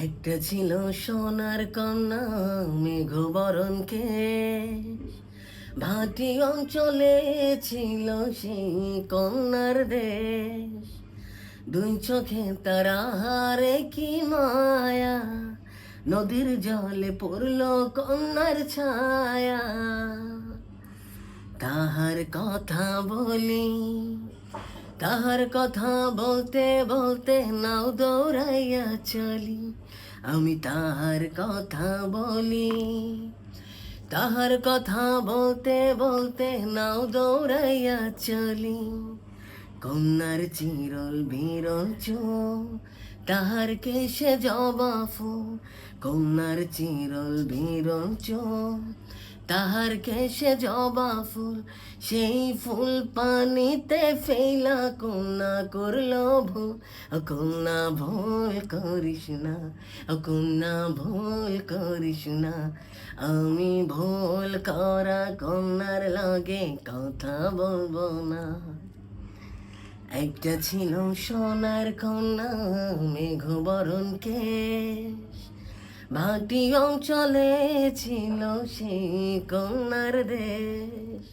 একটা ছিল সোনার কন্যা, মেঘবরণ কেশ। ভাটি অঞ্চলে ছিল সেই কন্যার দেশ। দুই চোখে তারা হারে কি মায়া, নদীর জলে পড়ল কন্যার ছায়া। তাহার কথা বলি, তাহার কথা বলতে বলতে নাও দৌড়াইয়া চলি। আমি তাহার কথা বলি, তাহার কথা বলতে বলতে নাও দৌড়াইয়া চলি। কন্যার চিরল বিরল চোখ, তাহার কেশে জবা ফুল। কন্যার চিরল বিরল চোখ, তাহার কেশে জবা ফুল। সেই ফুল পানিতে ফেলা কন্যা করল ভুল। কন্যা ভুল করিস না, কন্যা ভুল করিস না। আমি ভুল করা কন্যার লাগে কথা বলবো না। একটা ছিল সোনার কন্যা, মেঘবরণ কেশ। ভাটি অঞ্চলে ছিল সেই কন্যার দেশ।